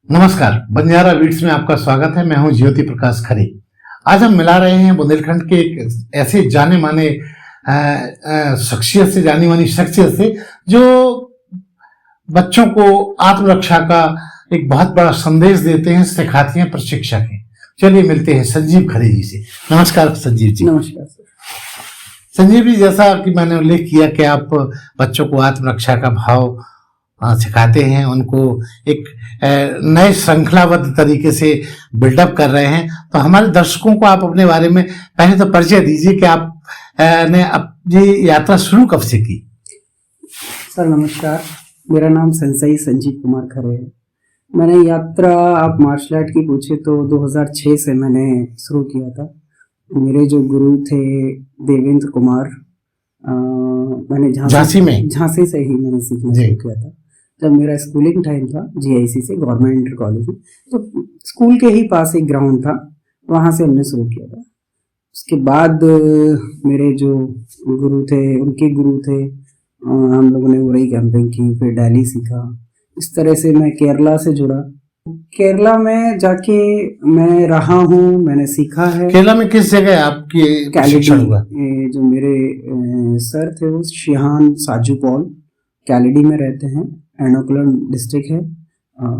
नमस्कार, बंजारा बीट्स में आपका स्वागत है। मैं हूं ज्योति प्रकाश खरे। आज हम मिला रहे हैं बुंदेलखंड के एक ऐसे जाने माने शख्सियत से, जानी मानी शख्सियत से जो बच्चों को आत्मरक्षा का एक बहुत बड़ा संदेश देते हैं, सिखाते हैं, प्रशिक्षक हैं। चलिए मिलते हैं संजीव खरे जी से। नमस्कार संजीव जी। नमस्कार सर। संजीव जी, जैसा कि मैंने उल्लेख किया कि आप बच्चों को आत्मरक्षा का भाव सिखाते हैं, उनको एक नए श्रृंखलाबद्ध तरीके से बिल्डअप कर रहे हैं, तो हमारे दर्शकों को आप अपने बारे में पहले तो परिचय दीजिए कि आप ने अपनी यात्रा शुरू कब से की। सर नमस्कार, मेरा नाम सेंसई संजीव कुमार खरे है। मैंने यात्रा, आप मार्शल आर्ट की पूछे तो 2006 से मैंने शुरू किया था। मेरे जो गुरु थे देवेंद्र कुमार, मैंने झांसी से ही मैंने सीखना शुरू किया था। जब मेरा स्कूलिंग टाइम था जीआईसी से, गवर्नमेंट इंटर कॉलेज में, तो स्कूल के ही पास एक ग्राउंड था, वहाँ से हमने शुरू किया था। उसके बाद मेरे जो गुरु थे, उनके गुरु थे, हम लोगों ने उरई कैंपिंग की, फिर दिल्ली सीखा। इस तरह से मैं केरला से जुड़ा। केरला में जाके मैं रहा हूँ, मैंने सीखा है। केरला में किस जगह आपकी शिक्षण हुआ? जो मेरे सर थे वो शिहान साजू पॉल कैलेडी में रहते हैं, एर्नाकुलम डिस्ट्रिक्ट है।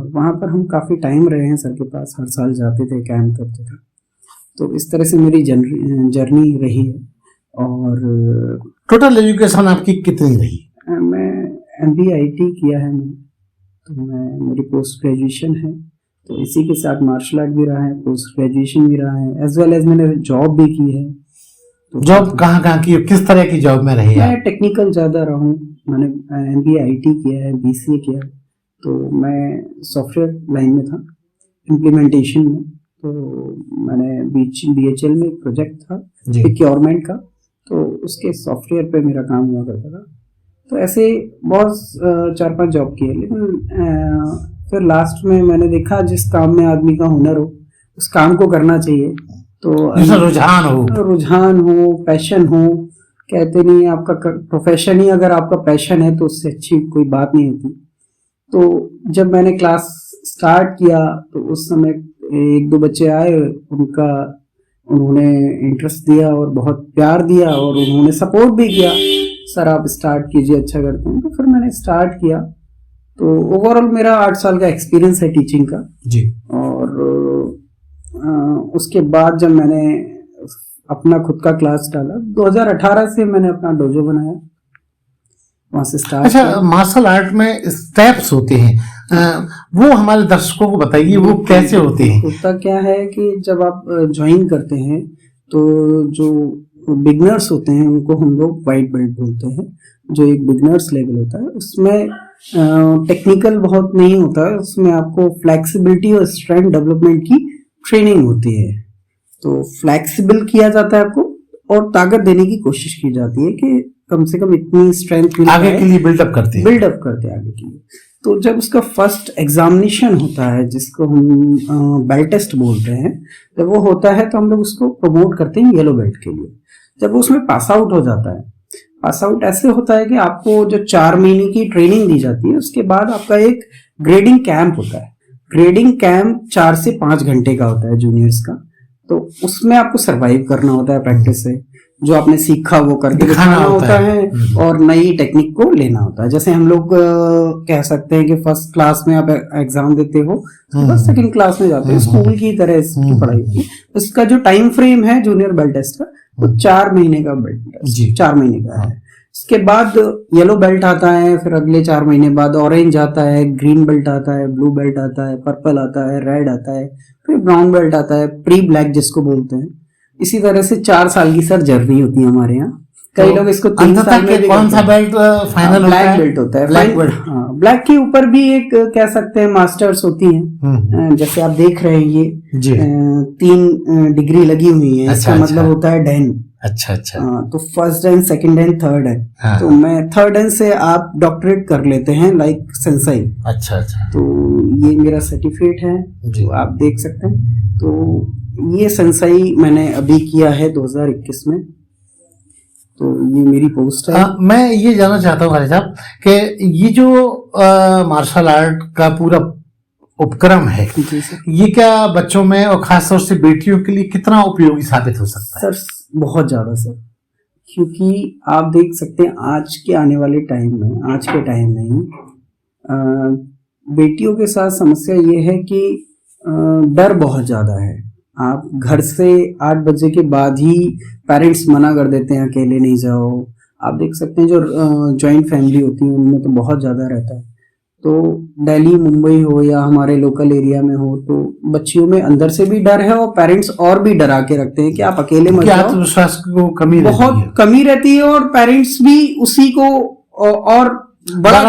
वहाँ पर हम काफ़ी टाइम रहे हैं सर के पास, हर साल जाते थे, कैंप करते थे। तो इस तरह से मेरी जर्नी रही है। और टोटल एजुकेशन आपकी कितनी रही? मैं MBIT किया है मैंने, तो मेरी पोस्ट ग्रेजुएशन है, तो इसी के साथ मार्शल आर्ट भी रहा है, पोस्ट ग्रेजुएशन भी रहा है, एज वेल एज मैंने जॉब भी की है। तो जॉब कहाँ की, किस तरह की जॉब में रही? मैं टेक्निकल ज़्यादा रहा हूँ। मैंने MBIT किया है, BCA किया है, तो मैं सॉफ्टवेयर लाइन में था, इम्प्लीमेंटेशन में। तो मैंने BHL में एक प्रोजेक्ट था प्रोक्योरमेंट का, तो उसके सॉफ्टवेयर पे मेरा काम हुआ करता था। तो ऐसे बहुत 4-5 जॉब किए, लेकिन फिर लास्ट में मैंने देखा जिस काम में आदमी का हुनर हो उस काम को करना चाहिए। तो रुझान हो, पैशन हो, कहते नहीं आपका प्रोफेशन ही अगर आपका पैशन है तो उससे अच्छी कोई बात नहीं होती। तो जब मैंने क्लास स्टार्ट किया तो उस समय 1-2 बच्चे आए, उन्होंने इंटरेस्ट दिया और बहुत प्यार दिया और उन्होंने सपोर्ट भी किया, सर आप स्टार्ट कीजिए, अच्छा करते हैं। तो फिर मैंने स्टार्ट किया। तो ओवरऑल मेरा 8 साल का एक्सपीरियंस है टीचिंग का जी। और उसके बाद जब मैंने अपना खुद का क्लास डाला, 2018 से मैंने अपना डोजो बनाया, वहां से स्टार्ट। अच्छा, मार्शल आर्ट में स्टेप्स होते हैं, वो हमारे दर्शकों को बताइए, वो कैसे होते हैं? होता क्या है कि जब आप ज्वाइन करते हैं तो जो बिगनर्स होते हैं उनको हम लोग वाइट बेल्ट बोलते हैं। जो एक बिगनर्स लेवल होता है उसमें टेक्निकल बहुत नहीं होता है, उसमें आपको फ्लेक्सिबिलिटी और स्ट्रेंथ डेवलपमेंट की ट्रेनिंग होती है। तो फ्लेक्सिबल किया जाता है आपको और ताकत देने की कोशिश की जाती है कि कम से कम इतनी स्ट्रेंथ आगे के लिए बिल्डअप करते हैं आगे के लिए। तो जब उसका फर्स्ट एग्जामिनेशन होता है, जिसको हम बेल्ट टेस्ट बोलते हैं, जब वो होता है तो हम लोग उसको प्रमोट करते हैं येलो बेल्ट के लिए। जब वो उसमें पास आउट हो जाता है, पास आउट ऐसे होता है कि आपको जो 4 महीने की ट्रेनिंग दी जाती है, उसके बाद आपका एक ग्रेडिंग कैंप होता है। ग्रेडिंग कैंप 4 से 5 घंटे का होता है जूनियर्स का। तो उसमें आपको सरवाइव करना होता है, प्रैक्टिस से जो आपने सीखा वो करके दिखाना होता है और नई टेक्निक को लेना होता है। जैसे हम लोग कह सकते हैं कि फर्स्ट क्लास में आप एग्जाम देते हो, बस सेकंड क्लास में जाते हैं, स्कूल की तरह इसकी पढ़ाई होती है। इसका जो टाइम फ्रेम है जूनियर बेल्ट टेस्ट का, वो 4 महीने का बेल्ट टेस्ट, 4 महीने का है। इसके बाद येलो बेल्ट आता है, फिर अगले 4 महीने बाद ऑरेंज आता है, ग्रीन बेल्ट आता है, ब्लू बेल्ट आता है, पर्पल आता है, रेड आता है, फिर ब्राउन बेल्ट आता है, प्री ब्लैक जिसको बोलते हैं। इसी तरह से 4 साल की सर जर्नी होती है हमारे यहाँ। कई लोग इसको 3 साल में भी। कौन सा बेल्ट फाइनल? ब्लैक बेल्ट होता है। ब्लैक के ऊपर भी एक कह सकते हैं मास्टर्स होती हैं, जैसे आप देख रहे हैं ये 3 डिग्री लगी हुई है। इसका मतलब होता है डैन। अच्छा। तो first Dan, second Dan, third Dan. तो मैं थर्ड डैन से आप डॉक्टरेट कर लेते हैं, लाइक सेंसाई। अच्छा। तो ये मेरा सर्टिफिकेट है, तो आप देख सकते हैं। तो ये सेंसाई मैंने अभी किया है 2021 में। तो ये मेरी पोस्ट है। मैं ये जानना चाहता हूँ भाई साहब कि ये जो मार्शल आर्ट का पूरा उपक्रम है, जी सर। ये क्या बच्चों में और खासतौर से बेटियों के लिए कितना उपयोगी साबित हो सकता है? सर बहुत ज्यादा सर, क्योंकि आप देख सकते हैं आज के आने वाले टाइम में, आज के टाइम में ही बेटियों के साथ समस्या ये है कि डर बहुत ज्यादा है। आप घर से 8 बजे के बाद ही पेरेंट्स मना कर देते हैं, अकेले नहीं जाओ। आप देख सकते हैं जो जॉइंट फैमिली होती है उनमें तो बहुत ज्यादा रहता है। तो दिल्ली, मुंबई हो या हमारे लोकल एरिया में हो, तो बच्चियों में अंदर से भी डर है और पेरेंट्स और भी डरा के रखते हैं कि आप अकेले मत जाओ। आत्मविश्वास को कमी बहुत कमी रहती है और पेरेंट्स भी उसी को और बड़ा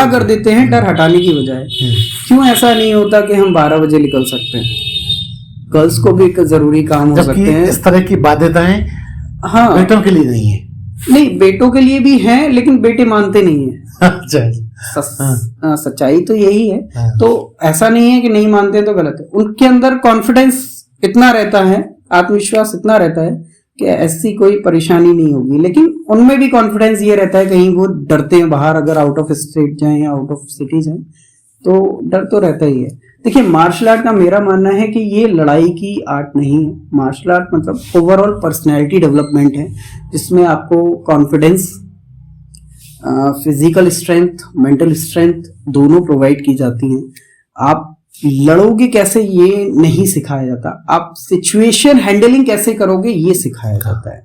कर देते हैं डर हटाने की बजाय। क्यों ऐसा नहीं होता कि हम 12 बजे निकल सकते हैं? गर्ल्स को भी एक जरूरी काम हो सकते हैं। इस तरह की बाध्यताएं हाँ बेटों के लिए नहीं है। नहीं, बेटों के लिए भी हैं, लेकिन बेटे मानते नहीं है। अच्छा, सच्चाई तो यही है। हाँ। तो ऐसा नहीं है कि नहीं मानते तो गलत है। उनके अंदर कॉन्फिडेंस इतना रहता है, आत्मविश्वास इतना रहता है कि ऐसी कोई परेशानी नहीं होगी। लेकिन उनमें भी कॉन्फिडेंस ये रहता है, कहीं वो डरते हैं बाहर अगर आउट ऑफ स्टेट जाएं या आउट ऑफ सिटी जाएं, तो डर तो रहता ही है। देखिए, मार्शल आर्ट का मेरा मानना है कि ये लड़ाई की आर्ट नहीं है। मार्शल आर्ट मतलब ओवरऑल पर्सनैलिटी डेवलपमेंट है, जिसमें आपको confidence, physical strength, mental strength दोनों प्रोवाइड की जाती हैं। आप लड़ोगे कैसे ये नहीं सिखाया जाता, आप सिचुएशन हैंडलिंग कैसे करोगे ये सिखाया जाता है।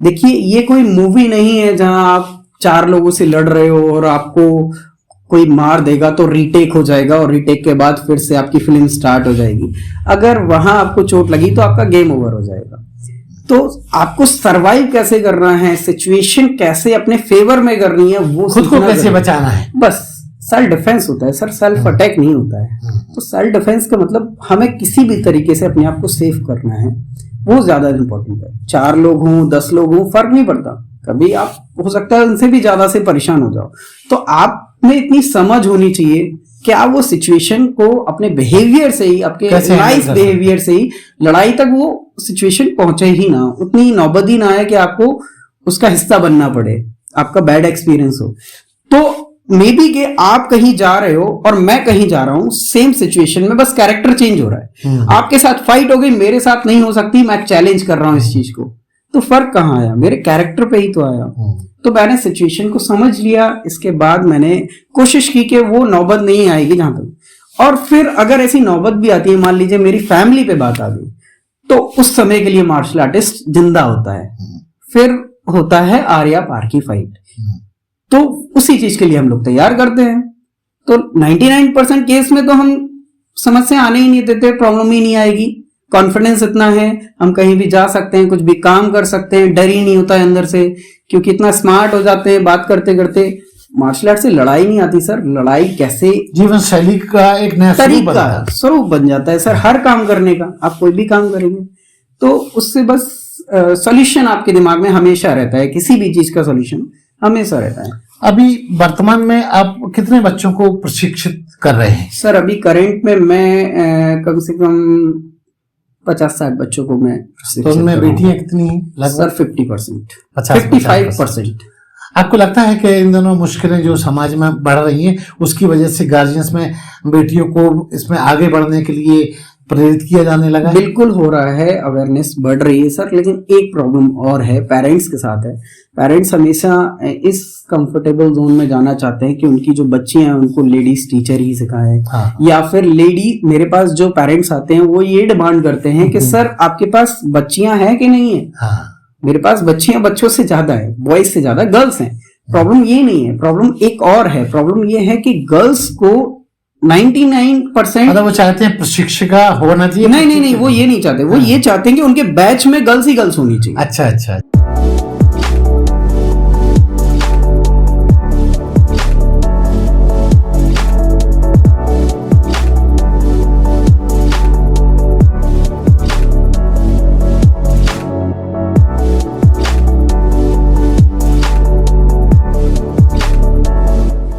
देखिए, ये कोई मूवी नहीं है जहां आप 4 लोगों से लड़ रहे हो और आपको कोई मार देगा तो रीटेक हो जाएगा और रीटेक के बाद फिर से आपकी फिल्म स्टार्ट हो जाएगी। अगर वहां आपको चोट लगी तो आपका गेम ओवर हो जाएगा। तो आपको सरवाइव कैसे करना है, सिचुएशन कैसे अपने फेवर में करनी है, वो खुद को कैसे बचाना है, बस सेल्फ डिफेंस होता है सर, सेल्फ अटैक नहीं होता है। तो सेल्फ डिफेंस का मतलब हमें किसी भी तरीके से अपने आप को सेफ करना है, वो ज्यादा इंपॉर्टेंट है। 4 लोग हों, 10 लोग हों, फर्क नहीं पड़ता। कभी आप हो सकता है उनसे भी ज्यादा से परेशान हो जाओ, तो आप में इतनी समझ होनी चाहिए कि आप वो सिचुएशन को अपने बिहेवियर से ही, आपके लाइफ बिहेवियर से ही लड़ाई तक वो सिचुएशन पहुंचे ही ना, उतनी नौबत ही ना आए कि आपको उसका हिस्सा बनना पड़े, आपका बैड एक्सपीरियंस हो। तो मे बी कि आप कहीं जा रहे हो और मैं कहीं जा रहा हूं सेम सिचुएशन में, बस कैरेक्टर चेंज हो रहा है। आपके साथ फाइट हो गई, मेरे साथ नहीं हो सकती, मैं चैलेंज कर रहा हूं इस चीज को, तो फर्क कहां आया? मेरे कैरेक्टर पे ही तो आया। तो मैंने सिचुएशन को समझ लिया, इसके बाद मैंने कोशिश की कि वो नौबत नहीं आएगी जहां तक। और फिर अगर ऐसी नौबत भी आती है, मान लीजिए मेरी फैमिली पे बात आ गई, तो उस समय के लिए मार्शल आर्टिस्ट जिंदा होता है। फिर होता है आर्या पार की फाइट, तो उसी चीज के लिए हम लोग तैयार करते हैं। तो 99% केस में तो हम समस्या आने ही नहीं देते, प्रॉब्लम ही नहीं आएगी। कॉन्फिडेंस इतना है, हम कहीं भी जा सकते हैं, कुछ भी काम कर सकते हैं, डर ही नहीं होता है अंदर से, क्योंकि इतना स्मार्ट हो जाते हैं बात करते करते। मार्शल आर्ट से लड़ाई नहीं आती सर, लड़ाई कैसे जीवन शैली का एक नया तरीका, स्वरूप बन जाता है सर हर काम करने का। आप कोई भी काम करेंगे तो उससे बस सॉल्यूशन आपके दिमाग में हमेशा रहता है, किसी भी चीज का सॉल्यूशन हमेशा रहता है। अभी वर्तमान में आप कितने बच्चों को प्रशिक्षित कर रहे हैं? सर अभी करंट में मैं कम से कम 50-60 बच्चों को मैं, तो उनमें बेटियां कितनी हैं? सर 50%, 55%। आपको लगता है कि इन दोनों मुश्किलें जो समाज में बढ़ रही हैं उसकी वजह से गार्जियंस में बेटियों को इसमें आगे बढ़ने के लिए प्रेरित किया जाने लगा? बिल्कुल हो रहा है, अवेयरनेस बढ़ रही है सर। लेकिन एक प्रॉब्लम और है, पेरेंट्स के साथ है। पेरेंट्स हमेशा इस कंफर्टेबल जोन में जाना चाहते हैं कि उनकी जो बच्ची हैं उनको लेडीज टीचर ही सिखाए। हाँ। या फिर लेडी, मेरे पास जो पेरेंट्स आते हैं वो ये डिमांड करते हैं कि सर आपके पास बच्चियां हैं कि नहीं है? हाँ। मेरे पास बच्चियां बच्चों से ज्यादा है, बॉयज से ज्यादा गर्ल्स हैं। प्रॉब्लम ये नहीं है, प्रॉब्लम एक और है। प्रॉब्लम ये है कि गर्ल्स को 99% मतलब वो चाहते हैं प्रशिक्षिका होना चाहिए। नहीं, वो ये नहीं चाहते। वो ये चाहते हैं कि उनके बैच में गर्ल्स ही गर्ल्स होनी चाहिए। अच्छा।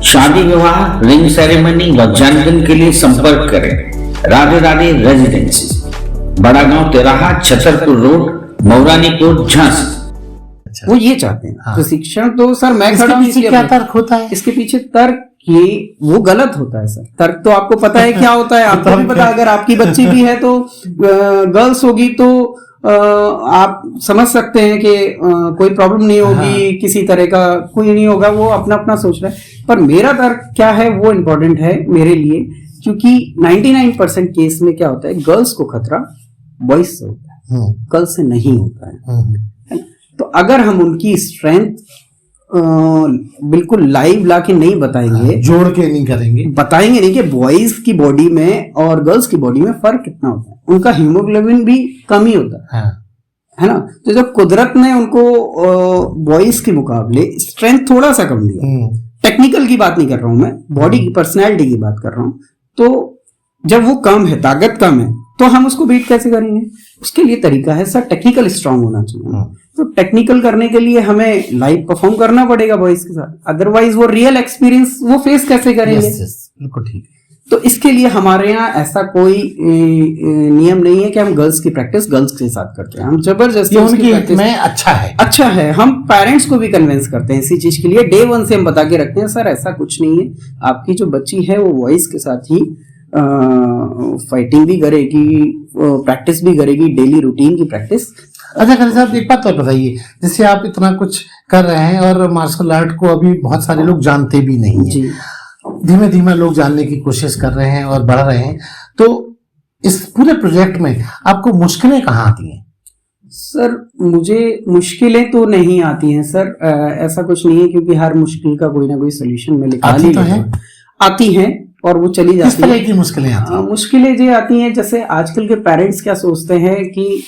शादी विवाह, रिंग सेरेमनी व जन्मदिन के लिए संपर्क करें राधे राधे रेजिडेंसी, बड़ा गांव तिराहा, छतरपुर रोड, मौरानीपुर, झांसी। वो ये चाहते हैं। प्रशिक्षण तो सर मैं खड़ा हूं, क्या तर्क होता है? इसके पीछे तर्क कि वो गलत होता है सर। तर्क तो आपको पता है क्या होता है, आपको भी पता, अगर आपकी बच्ची भी है तो गर्ल्स होगी तो आप समझ सकते हैं कि कोई प्रॉब्लम नहीं होगी, किसी तरह का कोई नहीं होगा, वो अपना अपना सोच रहा है। पर मेरा तर्क क्या है वो इम्पोर्टेंट है मेरे लिए, क्योंकि 99% केस में क्या होता है, गर्ल्स को खतरा बॉयज से होता है, गर्ल्स से नहीं होता है। तो अगर हम उनकी स्ट्रेंथ बिल्कुल लाइव लाके नहीं बताएंगे, जोड़ के नहीं करेंगे, बताएंगे नहीं कि बॉयज की बॉडी में और गर्ल्स की बॉडी में फर्क कितना होता है, उनका हीमोग्लोबिन भी कम ही होता है ना। तो जब कुदरत ने उनको बॉयज के मुकाबले स्ट्रेंथ थोड़ा सा कम दिया, टेक्निकल की बात नहीं कर रहा हूं मैं, बॉडी की पर्सनैलिटी की बात कर रहा हूं, तो जब वो कम है, ताकत कम है, तो हम उसको बीट कैसे करेंगे? उसके लिए तरीका है सर, टेक्निकल स्ट्रांग होना चाहिए। तो टेक्निकल करने के लिए हमें लाइव परफॉर्म करना पड़ेगा बॉयज के साथ, अदरवाइज वो रियल एक्सपीरियंस वो फेस कैसे करेंगे? बिल्कुल ठीक है। तो इसके लिए हमारे यहाँ ऐसा कोई नियम नहीं है कि हम गर्ल्स की प्रैक्टिस गर्ल्स के साथ करते हैं, हम जबरदस्ती उनकी प्रैक्टिस में अच्छा है। हम पेरेंट्स को भी कन्विंस करते हैं इसी चीज के लिए, डे 1 से हम बता के रखते हैं सर ऐसा कुछ नहीं है, आपकी जो बच्ची है वो वॉइस के साथ ही फाइटिंग भी करेगी, प्रैक्टिस भी करेगी, डेली रूटीन की प्रैक्टिस। अच्छा खली साहब, एक बात और बताइए, जैसे आप इतना कुछ कर रहे हैं और मार्शल आर्ट को अभी बहुत सारे लोग जानते भी नहीं है, धीमे धीमे लोग जानने की कोशिश कर रहे हैं और बढ़ रहे हैं, तो इस पूरे प्रोजेक्ट में आपको मुश्किलें कहाँ आती हैं? सर मुझे मुश्किलें तो नहीं आती हैं सर, ऐसा कुछ नहीं है, क्योंकि हर मुश्किल का कोई ना कोई सोल्यूशन मैं निकाल ही लेता हूं। आती हैं और वो चली जाती है। किस तरह की मुश्किलें आती हैं? मुश्किलें ये आती हैं, जैसे आजकल के पेरेंट्स क्या सोचते हैं कि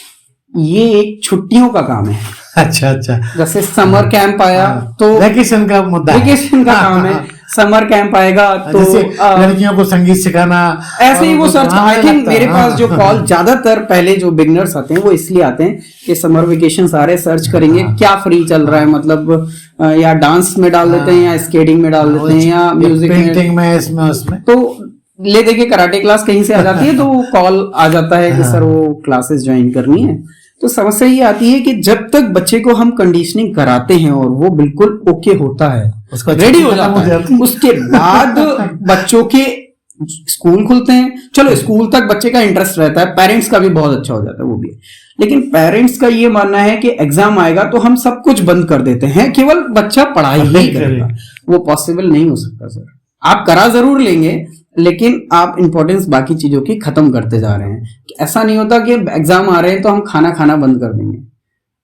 ये एक छुट्टियों का काम है। अच्छा, जैसे समर कैंप आया तो वैकेशन का मुद्दा, वैकेशन का काम है, समर कैंप आएगा तो लड़कियों को संगीत सिखाना, ऐसे ही वो सर्च। आई थिंक मेरे पास जो कॉल ज्यादातर पहले जो बिगनर्स आते हैं वो इसलिए आते हैं कि समर वेकेशन सारे सर्च करेंगे क्या फ्री चल रहा है, मतलब या डांस में डाल देते हैं या स्केटिंग में डाल देते हैं या म्यूजिक पेंटिंग में, इसमें उसमें, तो ले देके कराटे क्लास कहीं से आ जाती है, तो कॉल आ जाता है कि सर वो क्लासेस ज्वाइन करनी है। तो समस्या ये आती है कि जब तक बच्चे को हम कंडीशनिंग कराते हैं और वो बिल्कुल ओके होता है, उसका रेडी हो जाता है, उसके बाद बच्चों के स्कूल खुलते हैं, चलो स्कूल तक बच्चे का इंटरेस्ट रहता है, पेरेंट्स का भी बहुत अच्छा हो जाता है, वो भी है। लेकिन पेरेंट्स का ये मानना है कि एग्जाम आएगा तो हम सब कुछ बंद कर देते हैं, केवल बच्चा पढ़ाई ही करेगा। वो पॉसिबल नहीं हो सकता सर। आप करा जरूर लेंगे, लेकिन आप इंपॉर्टेंस बाकी चीजों की खत्म करते जा रहे हैं। ऐसा नहीं होता कि एग्जाम आ रहे हैं तो हम खाना बंद कर देंगे।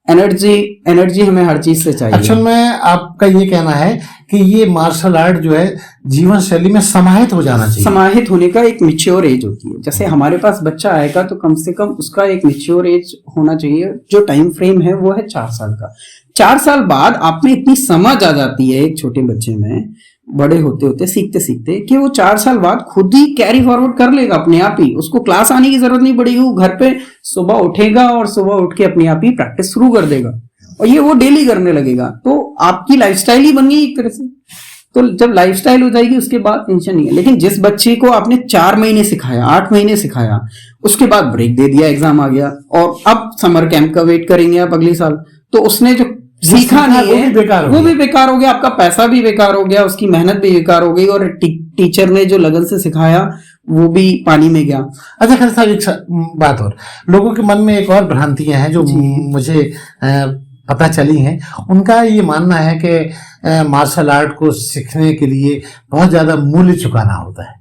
एनर्जी हमें हर चीज से चाहिए। एक्चुअल में आपका ये कहना है कि ये मार्शल आर्ट जो है जीवन शैली में समाहित हो जाना चाहिए। समाहित होने का एक मैच्योर एज होती है। जैसे हमारे पास बच्चा आएगा तो कम से कम उसका एक मैच्योर एज होना चाहिए। जो टाइम फ्रेम है वो है 4 साल का। 4 साल बाद आप में इतनी समझ आ जाती है एक छोटे बच्चे में, बड़े होते होते सीखते सीखते, कि वो 4 साल बाद खुद ही कैरी फॉरवर्ड कर लेगा अपने आप ही। उसको क्लास आने की जरूरत नहीं पड़ेगी, वो घर पे सुबह उठेगा और सुबह उठ के अपने आप ही प्रैक्टिस शुरू कर देगा और ये वो डेली करने लगेगा। तो आपकी लाइफस्टाइल ही बन गई एक तरह से। तो जब लाइफस्टाइल हो जाएगी उसके बाद टेंशन नहीं है। लेकिन जिस बच्चे को आपने 4 महीने सिखाया, 8 महीने सिखाया, उसके बाद ब्रेक दे दिया, एग्जाम आ गया और अब समर कैंप का वेट करेंगे आप अगले साल, तो उसने जो सीखा नहीं है वो भी बेकार हो गया, आपका पैसा भी बेकार हो गया, उसकी मेहनत भी बेकार हो गई और टीचर ने जो लगन से सिखाया वो भी पानी में गया। अच्छा खैर साहब, एक बात और, लोगों के मन में एक और भ्रांतियां हैं जो मुझे पता चली हैं। उनका ये मानना है कि मार्शल आर्ट को सीखने के लिए बहुत ज्यादा मूल्य चुकाना होता है।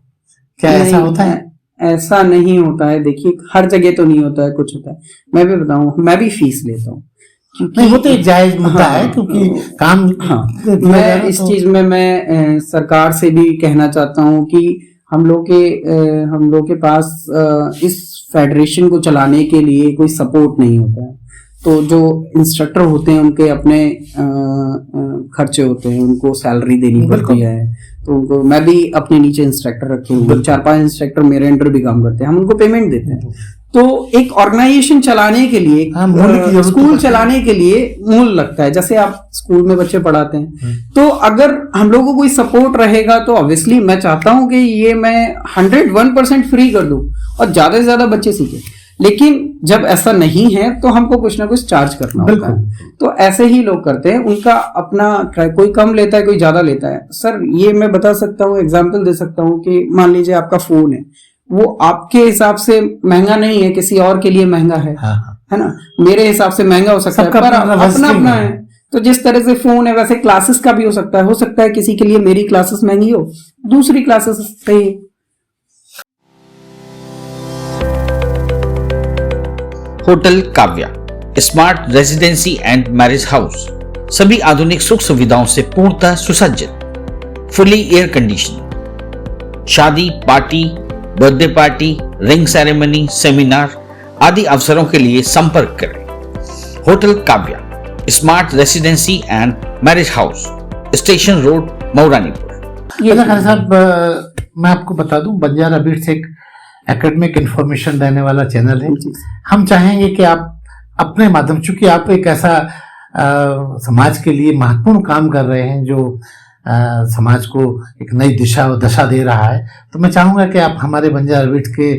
क्या ऐसा होता है? ऐसा नहीं होता है। देखिए हर जगह तो नहीं होता है, कुछ होता है। मैं भी बताऊं, मैं भी फीस लेता हूँ नहीं, वो तो एक जायज मुद्दा है क्योंकि काम। मैं इस चीज में मैं सरकार से भी कहना चाहता हूँ कि हम लोग के पास इस फेडरेशन को चलाने के लिए कोई सपोर्ट नहीं होता है। तो जो इंस्ट्रक्टर होते हैं उनके अपने खर्चे होते हैं, उनको सैलरी देनी पड़ती है। तो मैं भी अपने नीचे इंस्ट्रक्टर रखे हुए, 4-5 इंस्ट्रक्टर मेरे अंडर भी काम करते हैं, हम उनको पेमेंट देते हैं। तो एक ऑर्गेनाइजेशन चलाने के लिए, स्कूल चलाने के लिए मूल लगता है। जैसे आप स्कूल में बच्चे पढ़ाते हैं, तो अगर हम लोगों को कोई सपोर्ट रहेगा तो ऑब्वियसली मैं चाहता हूं कि ये मैं 101% फ्री कर दूं और ज्यादा से ज्यादा बच्चे सीखें। लेकिन जब ऐसा नहीं है तो हमको कुछ ना कुछ चार्ज करना होता है। तो ऐसे ही लोग करते हैं, उनका अपना कोई कम लेता है कोई ज्यादा लेता है। सर ये मैं बता सकता हूँ, एग्जांपल दे सकता हूँ कि मान लीजिए आपका फोन है, वो आपके हिसाब से महंगा नहीं है, किसी और के लिए महंगा है, है ना। मेरे हिसाब से महंगा हो सकता है, पर अपना अपना है। तो जिस तरह से फोन है वैसे क्लासेस का भी हो सकता है किसी के लिए मेरी क्लासेस महंगी हो, दूसरी क्लासेस सही। Hotel Kavya, smart residency and marriage house, सभी आधुनिक सुख सुविधाओं से पूर्णतः सुसज्जित, फुली एयर कंडीशन। शादी, party, birthday party, ring ceremony, seminar आदि अवसरों के लिए संपर्क करें। Hotel Kavya, smart residency and marriage house, station road, Mauranipur. ये खान साहब, मैं आपको बता दूं, बंजारा बीट्स एक एकेडमिक इंफॉर्मेशन देने वाला चैनल है। हम चाहेंगे कि आप अपने माध्यम, चूंकि आप एक ऐसा समाज के लिए महत्वपूर्ण काम कर रहे हैं जो समाज को एक नई दिशा और दशा दे रहा है, तो मैं चाहूंगा कि आप हमारे बंजारा बीट्स के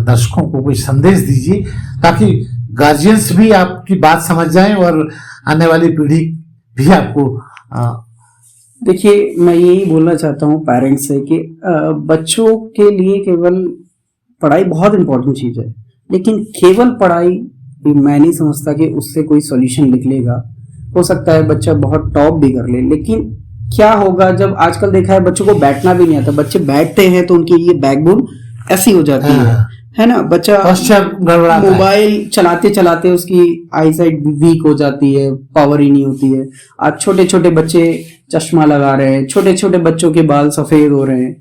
दर्शकों को कोई संदेश दीजिए ताकि गार्जियंस भी आपकी बात समझ जाएं और आने वाली पीढ़ी भी आपको। देखिए, मैं यही बोलना चाहता हूँ पेरेंट्स से कि बच्चों के लिए केवल पढ़ाई बहुत इंपॉर्टेंट चीज है, लेकिन केवल पढ़ाई मैं नहीं समझता कि उससे कोई सॉल्यूशन निकलेगा। हो सकता है बच्चा बहुत टॉप भी कर ले, लेकिन क्या होगा जब आजकल देखा है बच्चों को बैठना भी नहीं आता, बच्चे बैठते हैं तो उनकी ये बैकबोन ऐसी हो जाती है ना। बच्चा मोबाइल चलाते चलाते उसकी आईसाइट वीक हो जाती है, पावर ही नहीं होती है। आज छोटे छोटे बच्चे चश्मा लगा रहे हैं, छोटे छोटे बच्चों के बाल सफेद हो रहे हैं।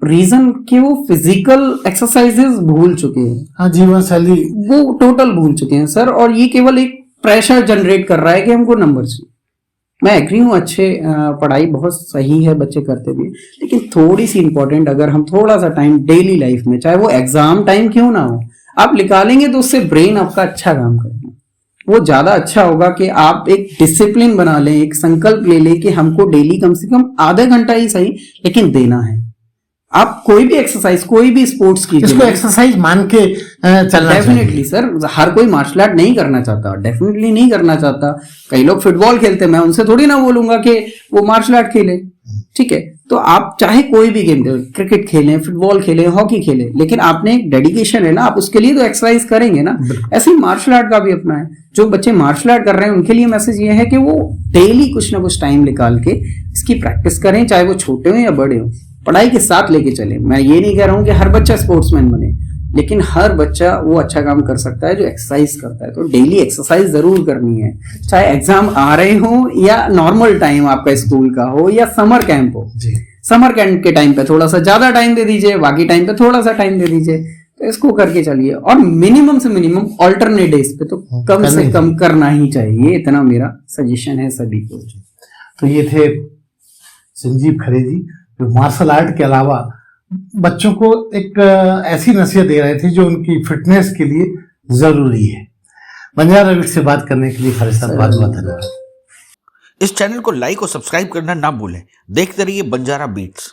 रीजन कि वो फिजिकल एक्सरसाइजेस भूल चुके हैं, हाँ, जीवन शैली वो टोटल भूल चुके हैं सर। और ये केवल एक प्रेशर जनरेट कर रहा है कि हमको नंबर चाहिए। मैं एग्री हूँ, अच्छे पढ़ाई बहुत सही है, बच्चे करते भी, लेकिन थोड़ी सी इंपॉर्टेंट अगर हम थोड़ा सा टाइम डेली लाइफ में, चाहे वो एग्जाम टाइम क्यों ना हो, आप निकालेंगे तो उससे ब्रेन आपका अच्छा काम करेगा। वो ज्यादा अच्छा होगा कि आप एक डिसिप्लिन बना लें, एक संकल्प ले लें कि हमको डेली कम से कम आधा घंटा ही सही लेकिन देना है। आप कोई भी एक्सरसाइज, कोई भी स्पोर्ट्स कीजिए, इसको एक्सरसाइज मान के चलना। डेफिनेटली सर, हर कोई मार्शल आर्ट नहीं करना चाहता, डेफिनेटली नहीं करना चाहता। कई लोग फुटबॉल खेलते हैं, मैं उनसे थोड़ी ना बोलूंगा कि वो मार्शल आर्ट खेले, ठीक है। तो आप चाहे कोई भी गेम खेलें, क्रिकेट खेलें, फुटबॉल खेलें, हॉकी खेलें, लेकिन आपने एक डेडिकेशन है ना, आप उसके लिए तो एक्सरसाइज करेंगे ना। ऐसे ही मार्शल आर्ट का भी अपना है। जो बच्चे मार्शल आर्ट कर रहे हैं उनके लिए मैसेज ये है कि वो डेली कुछ ना कुछ टाइम निकाल के इसकी प्रैक्टिस करें, चाहे वो छोटे हो या बड़े हो, पढ़ाई के साथ लेके चले। मैं ये नहीं कह रहा हूं कि हर बच्चा स्पोर्ट्समैन बने, लेकिन हर बच्चा वो अच्छा काम कर सकता है जो एक्सरसाइज करता है। तो डेली एक्सरसाइज जरूर करनी है, चाहे एग्जाम आ रहे हो या नॉर्मल टाइम आपका स्कूल का हो या समर कैंप हो। समर कैंप के टाइम पे थोड़ा सा ज्यादा टाइम दे दीजिए, बाकी टाइम पे थोड़ा सा टाइम दे दीजिए, तो इसको करके चलिए। और मिनिमम से मिनिमम ऑल्टरनेट डेज पे तो कम से कम करना ही चाहिए, इतना मेरा सजेशन है सभी को। तो ये थे संजीव खरे जी, जो मार्शल आर्ट के अलावा बच्चों को एक ऐसी नसीहत दे रहे थे जो उनकी फिटनेस के लिए जरूरी है। बंजारा बीट्स से बात करने के लिए खरे साहब बहुत बहुत धन्यवाद। इस चैनल को लाइक और सब्सक्राइब करना ना भूलें। देखते रहिए बंजारा बीट्स।